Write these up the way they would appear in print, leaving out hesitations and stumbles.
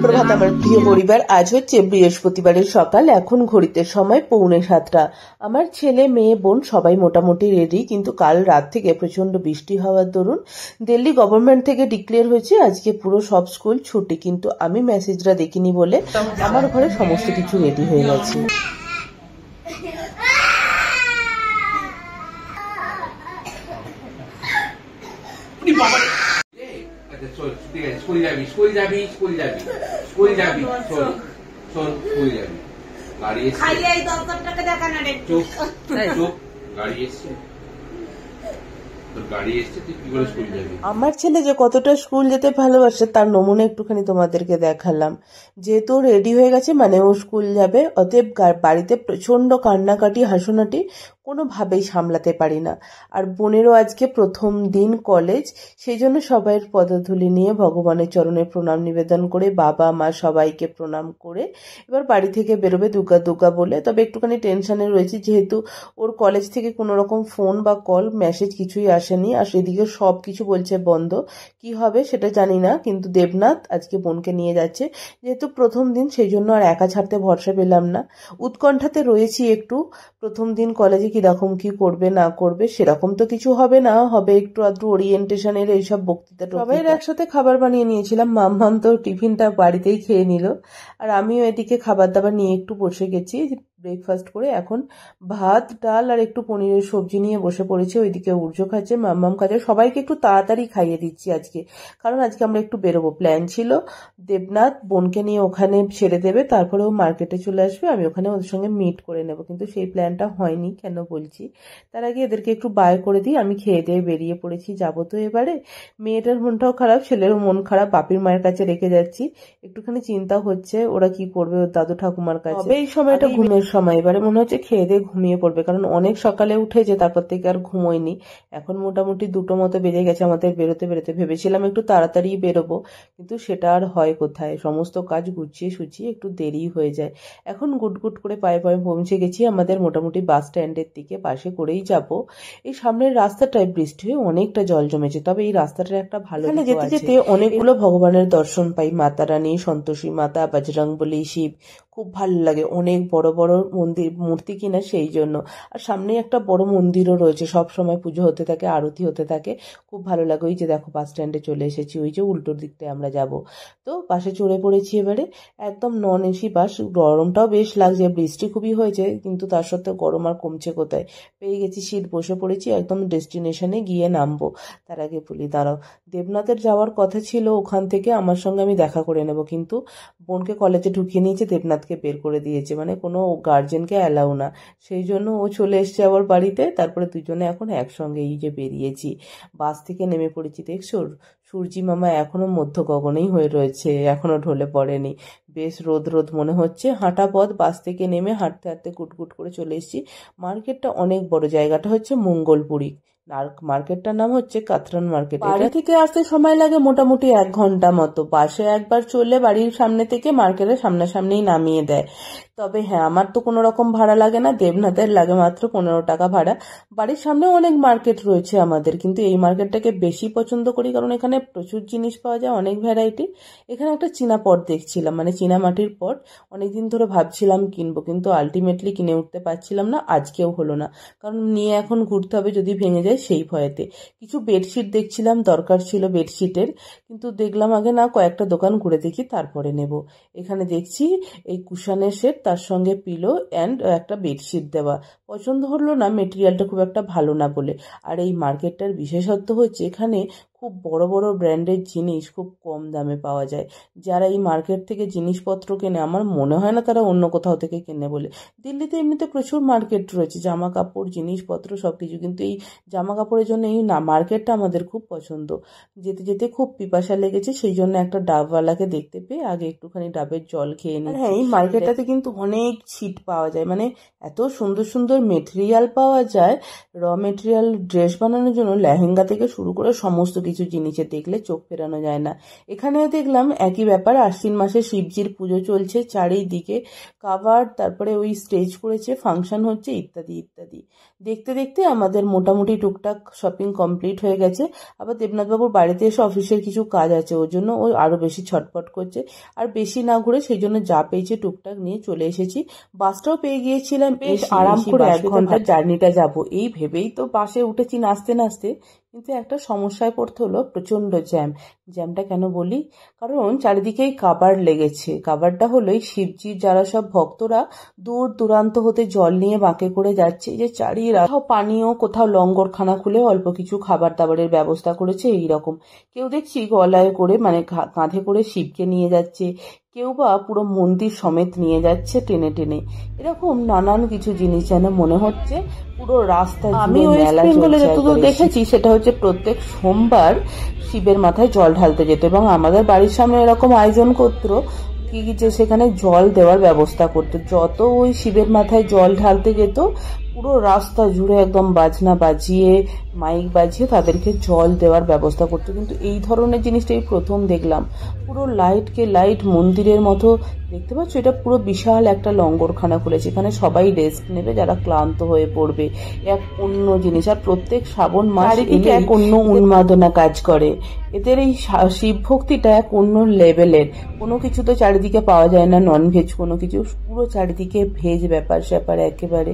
সুপ্রভাত আমার প্রিয় পরিবার। আজ হচ্ছে বৃহস্পতিবারের সকাল। এখন ঘড়িতে সময় 6:45। আমার ছেলে মেয়ে বোন সবাই মোটামুটি রেডি, কিন্তু কাল রাত থেকে প্রচন্ড বৃষ্টি হওয়ার দরুন দিল্লি গভর্নমেন্ট থেকে ডিক্লেয়ার হয়েছে আজকে পুরো সব স্কুল ছুটি, কিন্তু আমি মেসেজটা দেখিনি বলে আমার ঘরে সমস্ত কিছু রেডি হয়ে গেছে। স্কুল যাবি গাড়ি এসছে আমার ছেলে যে কতটা স্কুল যেতে ভালোবাসে তার নমুনা একটুখানি তোমাদেরকে দেখালাম। যেহেতু রেডি হয়ে গেছে মানে ও স্কুল যাবে, অতএব বাড়িতে প্রচন্ড কান্নাকাটি হাসোনাটি কোনোভাবেই সামলাতে পারি না। আর বোনেরও আজকে প্রথম দিন কলেজ, সেই জন্য সবাইয়ের পদধূলি নিয়ে ভগবানের চরণে প্রণাম নিবেদন করে বাবা মা সবাইকে প্রণাম করে এবার বাড়ি থেকে বেরোবে দুর্গা দুর্গা বলে। তবে একটুখানি টেনশনে রয়েছে, যেহেতু ওর কলেজ থেকে কোনো রকম ফোন বা কল মেসেজ কিছুই আসেনি, আর সেদিকে সব কিছু বলছে বন্ধ। কি হবে সেটা জানি না, কিন্তু দেবনাথ আজকে বোনকে নিয়ে যাচ্ছে, যেহেতু প্রথম দিন সেই জন্য আর একা ছাড়তে ভরসা পেলাম না। উৎকণ্ঠাতে রয়েছি একটু, প্রথম দিন কলেজে কিরকম কি করবে না করবে, সেরকম তো কিছু হবে না, হবে একটু আধটু ওরিয়েন্টেশনের এইসব বক্তৃতা। সবাই একসাথে খাবার বানিয়ে নিয়েছিলাম, মাম্মাম তো টিফিনটা বাড়িতেই খেয়ে নিল, আর আমিও এদিকে খাবার দাবার নিয়ে একটু বসে গেছি ব্রেকফাস্ট করে। এখন ভাত ডাল আর একটু পনিরের সবজি নিয়ে বসে পড়েছে। ওইদিকে উর্জ খাচ্ছে, মাম্মাম খাচ্ছে, সবাইকে একটু তাড়াতাড়ি খাইয়ে দিচ্ছি আজকে, কারণ আজকে আমরা একটু বেরোবো। প্ল্যান ছিল দেবনাথ বোনকে নিয়ে ওখানে ছেড়ে দেবে, তারপরে ও মার্কেটে চলে আসবে, আমি ওখানে ওদের সঙ্গে মিট করে নেব, কিন্তু সেই প্ল্যানটা হয়নি। কেন বলছি, তার আগে এদেরকে একটু বাই করে দিই। আমি খেয়ে দিয়ে বেরিয়ে পড়েছি, যাবো তো এবারে। মেয়েটার মনটাও খারাপ, ছেলেরও মন খারাপ, বাপির মায়ের কাছে রেখে যাচ্ছি। একটুখানি চিন্তা হচ্ছে ওরা কি করবে ওর দাদু ঠাকুমার কাছে। এই সময়টা ঘুমের সময়, এবারে মনে হচ্ছে খেয়ে দিয়ে ঘুমিয়ে পড়বে, কারণ অনেক সকালে উঠেছে, তারপর থেকে আর ঘুমোয়নি। এখন মোটামুটি 2টো মতো বেজে গেছে আমাদের বেরোতে বেরোতে। ভেবেছিলাম একটু তাড়াতাড়ি বেরোবো, কিন্তু সেটা আর হয় কোথায়, সমস্ত কাজ গুছিয়ে সুচিয়ে একটু দেরি হয়ে যায়। এখন গুটগুট করে পায়ে পায়ে পৌঁছে গেছি আমাদের মোটামুটি বাস স্ট্যান্ডের দিকে। বাসে করেই যাব। এই সামনের রাস্তাটায় বৃষ্টি হয়ে অনেকটা জল জমেছে, তবে এই রাস্তাটার একটা ভালো দিক আছে, যেতে যেতে অনেকগুলো ভগবানের দর্শন পাই, মাতা রানী, সন্তোষী মাতা, বজরংবলী, শিব, খুব ভালো লাগে। অনেক বড় বড় মূর্তি কিনা, সেই জন্য। আর সামনে একটা বড় মন্দিরও রয়েছে, সব সময় পুজো হতে থাকে, আরতি হতে থাকে, খুব ভালো লাগে। ওই যে দেখো বাস স্ট্যান্ডে চলে এসেছি, ওই যে উল্টোর দিকটায় আমরা যাব। তো বাসে চড়ে পড়েছি এবারে, একদম নন এসি বাস। গরমটাও বেশ লাগছে, বৃষ্টি খুবই হয়েছে, কিন্তু তার সত্ত্বেও গরম আর কমছে কোথায়। পেয়ে গেছি সিট, বসে পড়েছি, একদম ডেস্টিনেশনে গিয়ে নামবো। তার আগে বলি দাঁড়াও, দেবনাথের যাওয়ার কথা ছিল, ওখান থেকে আমার সঙ্গে আমি দেখা করে নেব, কিন্তু বোনকে কলেজে ঢুকিয়ে নিয়েছে, দেবনাথকে বের করে দিয়েছে, মানে কোনো গার্জেনকে অ্যালাউ না, সেই জন্য ও চলে এসছে আবার বাড়িতে। তারপরে দুজনে এখন একসঙ্গে এই যে বেরিয়েছি, বাস থেকে নেমে পড়েছি। দেখছো সূর্যি মামা এখনো মধ্য গগনেই হয়ে রয়েছে, এখনো ঢলে পড়েনি, বেশ রোদ রোদ মনে হচ্ছে। হাঁটা পথ, বাস থেকে নেমে হাঁটতে হাঁটতে কুটকুট করে চলে এসেছি। মার্কেটটা অনেক বড়, জায়গাটা হচ্ছে মঙ্গলপুরি, আর মার্কেটটার নাম হচ্ছে কাতরান মার্কেট। বাড়ি থেকে আসতে সময় লাগে মোটামুটি 1 ঘন্টা মতো। বাসে একবার চললে বাড়ির সামনে থেকে মার্কেটের সামনাসামনিই নামিয়ে দেয়। তবে হ্যাঁ, আমার তো কোনো রকম ভাড়া লাগে না, দেবনাথের লাগে মাত্র 15 টাকা ভাড়া। বাড়ির সামনে অনেক মার্কেট রয়েছে আমাদের, কিন্তু এই মার্কেটটাকে বেশি পছন্দ করি, কারণ এখানে প্রচুর জিনিস পাওয়া যায়, অনেক ভ্যারাইটি। এখানে একটা চীনা পট দেখছিলাম, মানে চীনা মাটির পট, অনেকদিন ধরে ভাবছিলাম কিনবো, কিন্তু আলটিমেটলি কিনে উঠতে পারছিলাম না, আজকেও হলো না, কারণ নিয়ে এখন ঘুরতে হবে, যদি ভেঙে যায় সেই ভয়েতে। কিছু বেডশিট দেখছিলাম, দরকার ছিল বেডশিটের, কিন্তু দেখলাম আগে না কয়েকটা দোকান ঘুরে দেখি তারপরে নেব। এখানে দেখছি এই কুশানের সেট, তার সঙ্গে পিলো অ্যান্ড একটা বেডশিট দেওয়া, পছন্দ হলো না, মেটেরিয়ালটা খুব একটা ভালো না বলে। আর এই মার্কেটটার বিশেষত্ব হচ্ছে এখানে খুব বড় বড় ব্র্যান্ডের জিনিস খুব কম দামে পাওয়া যায়। যারা এই মার্কেট থেকে জিনিসপত্র কেনে, আমার মনে হয় না তারা অন্য কোথাও থেকে কেনে বলে। দিল্লিতে এমনিতে প্রচুর মার্কেট রয়েছে, জামা কাপড় জিনিসপত্র সব কিছু, কিন্তু এই জামা কাপড়ের জন্য এই না মার্কেটটা আমাদের খুব পছন্দ। যেতে যেতে খুব পিপাসা লেগেছে, সেই জন্য একটা ডাবওয়ালাকে দেখতে পেয়ে আগে একটুখানি ডাবের জল খেয়ে নিই। হ্যাঁ, এই মার্কেটটাতে কিন্তু অনেক ছিট পাওয়া যায়, মানে এত সুন্দর সুন্দর মেটেরিয়াল পাওয়া যায়, র মেটেরিয়াল, ড্রেস বানানোর জন্য লেহেঙ্গা থেকে শুরু করে সমস্ত কিছু জিনিসে দেখলে চোখ ফেরানো যায় না। এখানেও দেখলাম একই ব্যাপার, আশ্বিন মাসে শিবজির পুজো চলছে, চারিদিকে কাভার, তারপরে ওই স্টেজ করেছে, ফাংশন হচ্ছে, ইত্যাদি ইত্যাদি। দেখতে দেখতে আমাদের মোটামুটি টুকটাক শপিং কমপ্লিট হয়ে গেছে। আবার দেবনাথবাবুর বাড়িতে এসে অফিসের কিছু কাজ আছে, ওর জন্য ও আরো বেশি ছটফট করছে। আর বেশি না ঘুরে সেই জন্য যা পেয়েছে টুকটাক নিয়ে চলে এসেছি। বাসটাও পেয়ে গিয়েছিলাম, বেশ আরাম করে 1 ঘন্টার জার্নিটা যাব এই ভেবেই তো বাসে উঠেছি নাচতে নাচতে। কিন্তু একটা সমস্যায় পড়তে হলো, প্রচন্ড জ্যামটা কেন বলি, কারণ চারিদিকেই কাবার লেগেছে। কাবারটা হলো এই শিবজির যারা সব ভক্তরা দূর দূরান্ত হতে জল নিয়ে বাঁকে করে যাচ্ছে, যে কোথাও পানীয়, কোথাও লঙ্গরখানা খুলে অল্প কিছু খাবার দাবারের ব্যবস্থা করেছে এইরকম। কেউ দেখছি গলায় করে মানে কাঁধে করে শিবকে নিয়ে যাচ্ছে, কেউ বা পুরো মন্দির সমেত নিয়ে যাচ্ছে টেনে টেনে। এরকম নানান কিছু জিনিস যেন মনে হচ্ছে পুরো রাস্তা। আমি ওয়েস্ট বেঙ্গলে যতদূর দেখেছি সেটা হচ্ছে প্রত্যেক সোমবার শিবের মাথায় জল ঢালতে যেত, এবং আমাদের বাড়ির সামনে এরকম আয়োজন করতো কি যে সেখানে জল দেওয়ার ব্যবস্থা করতো। যত ওই শিবের মাথায় জল ঢালতে যেত পুরো রাস্তা জুড়ে একদম বাজনা বাজিয়ে, মাইক বাজিয়ে তাদেরকে জল দেওয়ার ব্যবস্থা করতো। কিন্তু এই ধরনের জিনিসটা এই প্রথম দেখলাম, পুরো লাইটকে লাইট মন্দিরের মতো দেখতে পাচ্ছ। এটা পুরো বিশাল একটা লঙ্গরখানা খুলেছে, এখানে সবাই রেস্ট নেবে যারা ক্লান্ত হয়ে পড়বে। এক অন্য জিনিস, আর প্রত্যেক শ্রাবণ মাস এক অন্য উন্মাদনা কাজ করে এদের। এই শিব ভক্তিটা এক অন্য লেভেলের, কোনো কিছু তো চারিদিকে পাওয়া যায় না, নন ভেজ কোনো কিছু, পুরো চারিদিকে ভেজ ব্যাপার স্যাপার একেবারে।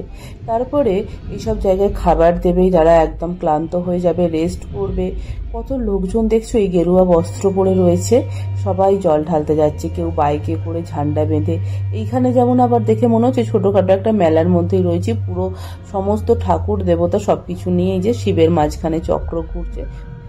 তারপরে এইসব জায়গায় খাবার দেবে, যারা একদম ক্লান্ত হয়ে যাবে রেস্ট করবে। কত লোকজন দেখছো এই গেরুয়া বস্ত্র পরে রয়েছে, সবাই জল ঢালতে যাচ্ছে, কেউ বাইকে করে ঝান্ডা বেঁধে। এইখানে যেমন আবার দেখে মনে হচ্ছে ছোটখাটো একটা মেলার মধ্যেই রয়েছে, পুরো সমস্ত ঠাকুর দেবতা সবকিছু নিয়ে যে শিবের মাঝখানে চক্র ঘুরছে।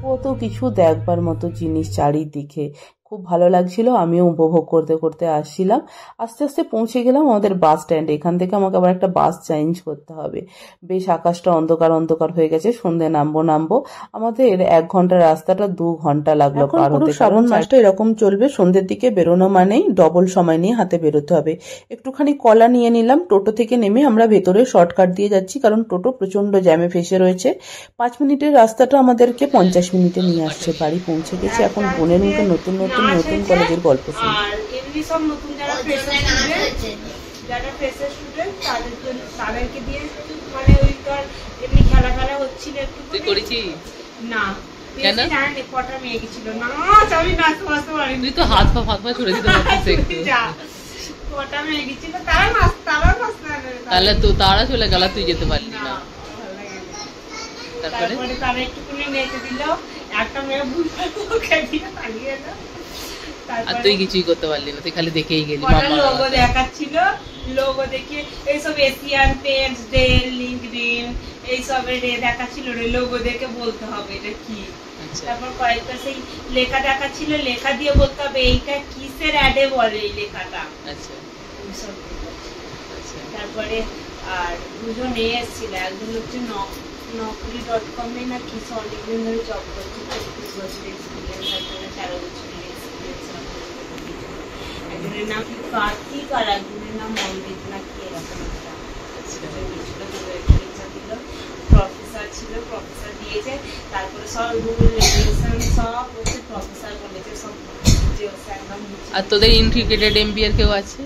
কত কিছু দেখবার মতো জিনিস চারিদিকে, খুব ভালো লাগছিল। আমিও উপভোগ করতে করতে আসছিলাম। আস্তে আস্তে পৌঁছে গেলাম আমাদের বাস স্ট্যান্ডে। এখান থেকে আমাকে আবার একটা বাস চেঞ্জ করতে হবে। বেশ আকাশটা অন্ধকার অন্ধকার হয়ে গেছে, সন্ধ্যে নামবো। আমাদের 1 ঘন্টার রাস্তাটা 2 ঘন্টা লাগলো পার হতে। শ্রাবণ মাসটা এরকম চলবে, সন্ধ্যের দিকে বেরোনো মানেই ডবল সময় নিয়ে হাতে বেরোতে হবে। একটুখানি কলা নিয়ে নিলাম। টোটো থেকে নেমে আমরা ভেতরে শর্টকাট দিয়ে যাচ্ছি, কারণ টোটো প্রচন্ড জ্যামে ফেসে রয়েছে। 5 মিনিটের রাস্তাটা আমাদেরকে 50 মিনিটে নিয়ে আসছে। বাড়ি পৌঁছে গেছি। এখন বোনের মুখে নতুন কলেজের গল্প শুনি। আর এমনি সব নতুন যারা ফ্রেশার স্টুডেন্ট তাদেরকে দিয়ে মানে ওই তোর এমনি খেলা হচ্ছিল একটু। তুই করেছিস না? কেন? কটা মেয়ে গেছিল না, আমি নাচতে বাঁচতে পারিনি। তুই তো হাত পা ছড়ে দিতে পারছিস একটু। কটা মেয়ে গেছিল, তারা নাচতে তাহলে তো তারা চলে গেল, তুই যেতে পারলি না। তারপরে তারা একটুখানি নেচে দিল, একটা মেয়ে ভুল দিয়ে পালিয়ে এলো। আর তুই কিছুই করতে পারলি না, তুই খালি দেখেই গেলি। লোগো দেখাচ্ছিল, লোগো দেখে এইসব এশিয়ান পেন্টস, ডেল, লিঙ্কডইন এইসবের দেখাচ্ছিল, লোগো দেখে বলতে হবে এটা কি। তারপর কয়েকটা সেই লেখা দেখাচ্ছিল, লেখা দিয়ে বলতে হবে এইটা কিসের অ্যাডে বলে এই লেখাটা। তারপরে আর দুজন এসেছিল, একজন হচ্ছে নকরি.com না কি, অনেকদিন ধরে জব করছে, 25 বছর এক্সপিরিয়েন্স, একজনের 13 বছরের এক্সপিরিয়েন্স, একজনের নাম কার্তিক আর একজনের নাম মন্দির না কি এরকম একটা। প্রফেসর ছিল, প্রফেসর দিয়েছে। তারপরে সব রুল রেগুলেশন সব হচ্ছে প্রফেসর বলেছে, সব একদম। আর তোদের ইন্টিগ্রেটেড এমবিএর কেউ আছে?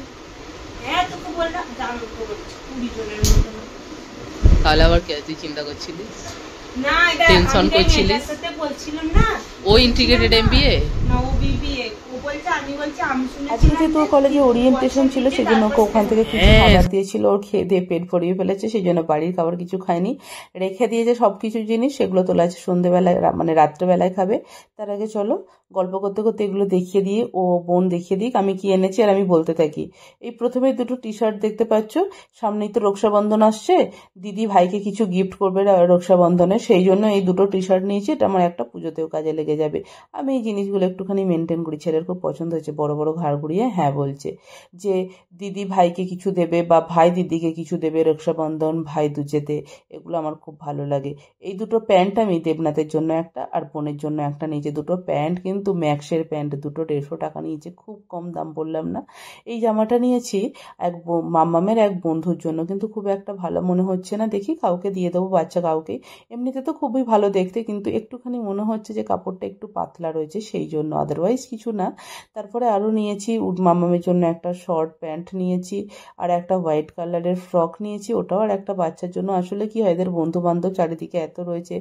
হ্যাঁ, তোকে বললাম জানো তো 20 জনের মতো। তাহলে আবার কে তুই চিন্তা করছিলিস? না, এটা টেনশন করছিলিস? সাথে বলছিলাম না, ও ইন্টিগ্রেটেড এমবিএ না ও বিবিএ। ও বলছে, আমি বলছি আমি শুনেছি আজকে তোর কলেজে ওরিয়েন্টেশন ছিল, সেজন্য ওকে ওখান থেকে কিছু খাবার দিয়েছিল। ওর খেয়ে দিয়ে পেট ভরিয়ে ফেলেছে, সেই জন্য বাড়ির খাবার কিছু খায়নি, রেখে দিয়েছে সবকিছু জিনিস। সেগুলো তোলা আছে সন্ধ্যেবেলায়, মানে রাত্রেবেলায় খাবে। তার আগে চলো গল্প করতে করতে এগুলো দেখিয়ে দিয়ে, ও বোন দেখিয়ে দিক আমি কি এনেছি, আর আমি বলতে থাকি। এই প্রথমে 2টো টি-শার্ট দেখতে পাচ্ছ, সামনেই তো রক্ষাবন্ধন আসছে, দিদি ভাইকে কিছু গিফট করবে রক্ষাবন্ধনে, সেই জন্য এই 2টো টি-শার্ট নিয়েছি। এটা আমার একটা পুজোতেও কাজে লেগে যাবে। আমি এই জিনিসগুলো একটু একটুখানি মেনটেন করি। ছেলের খুব পছন্দ হয়েছে, বড় বড় ঘাড় ঘুরিয়ে হ্যাঁ বলছে যে দিদি ভাইকে কিছু দেবে বা ভাই দিদিকে কিছু দেবে, রক্ষাবন্ধন ভাই দুজেতে, এগুলো আমার খুব ভালো লাগে। এই দুটো প্যান্ট আমি দেবনাথের জন্য একটা আর বোনের জন্য একটা নিয়েছি। দুটো প্যান্ট কিন্তু ম্যাক্সের প্যান্ট, দুটো 150 টাকা নিয়েছে, খুব কম দাম বললাম না। এই জামাটা নিয়েছি মাম্মামের এক বন্ধুর জন্য, কিন্তু খুব একটা ভালো মনে হচ্ছে না, দেখি কাউকে দিয়ে দেবো, বাচ্চা কাউকেই। এমনিতে তো খুবই ভালো দেখতে, কিন্তু একটুখানি মনে হচ্ছে যে কাপড়টা একটু পাতলা রয়েছে, সেই জন্য, আদারওয়াইজ কিছু না। তারপরে আরও নিয়েছি মাম্মামের জন্য একটা শর্ট প্যান্ট নিয়েছি, আর একটা হোয়াইট কালারের ফ্রক নিয়েছি, ওটাও আর একটা বাচ্চার জন্য। আসলে কি হয়, এদের বন্ধু বান্ধব চারিদিকে এত রয়েছে,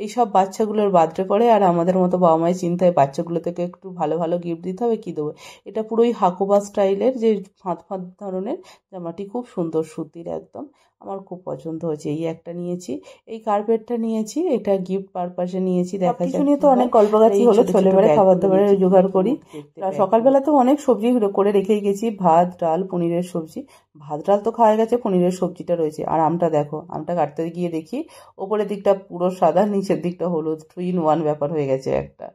এইসব বাচ্চাগুলোর বাদরে পড়ে, আর আমাদের মতো বাবা মায়ের চিন্তায় বাচ্চাগুলো থেকে একটু ভালো ভালো গিফট দিতে হবে, কি দেবো। এটা পুরোই হাকোবা স্টাইলের, যে ফাঁদ ফাঁদ ধরনের জামাটি, খুব সুন্দর সুতির একদম, আমার খুব পছন্দ হয়েছে। এই একটা নিয়েছি, এই কার্পেটটা নিয়েছি, এটা গিফট পারপাসে নিয়েছি। দেখা যাক, নিয়ে তো অনেক গল্পগাছি হলো, ছোটবেলায় খাবার দাবারের জোগাড় করি। সকালবেলা তো অনেক সবজি করে রেখেই গেছি, ভাত ডাল পনিরের সবজি। ভাত ডাল তো খাওয়া গেছে, পনিরের সবজিটা রয়েছে। আর আমটা দেখো, আমটা কাটতে গিয়ে দেখি ওপরের দিকটা পুরো সাদা, নিচের দিকটা হলুদ, 3 in 1 ব্যাপার হয়ে গেছে একটা।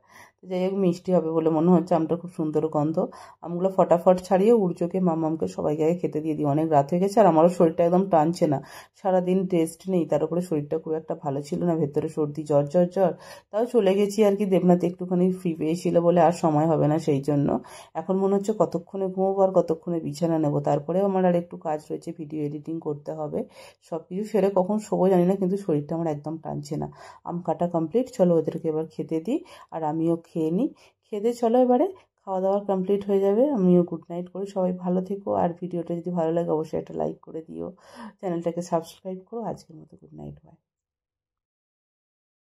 যাই হোক, মিষ্টি হবে বলে মনে হচ্ছে, আমটা খুব সুন্দর গন্ধ। আমগুলো ফটাফট ছাড়িয়ে উড়চোকে মাম্মামকে সবাইকে আগে খেতে দিয়ে দিই, অনেক রাত হয়ে গেছে, আর আমারও শরীরটা একদম টানছে না, সারাদিন রেস্ট নেই, তার উপরে শরীরটা খুব একটা ভালো ছিল না, ভেতরে সর্দি জ্বর জ্বর জ্বর। তাও চলে গেছি আর কি, দেবনাথ একটুখানি ফ্রি পেয়েছিল বলে, আর সময় হবে না সেই জন্য। এখন মনে হচ্ছে কতক্ষণে ঘুমোবো আর কতক্ষণে বিছানা নেবো, তারপরেও আমার আর একটু কাজ রয়েছে, ভিডিও এডিটিং করতে হবে। সব কিছু সেরে কখন শোবো জানি না, কিন্তু শরীরটা আমার একদম টানছে না। আম কাটা কমপ্লিট, চলো ওদেরকে এবার খেতে দিই, আর আমিও খেয়ে নিই। খেতে চলো এবারে, খাওয়া দাওয়া কমপ্লিট হয়ে যাবে, আমিও গুড নাইট করি। সবাই ভালো থেকো, আর ভিডিওটা যদি ভালো লাগে অবশ্যই একটা লাইক করে দিও, চ্যানেলটাকে সাবস্ক্রাইব করো। আজকের মতো গুড নাইট, বাই।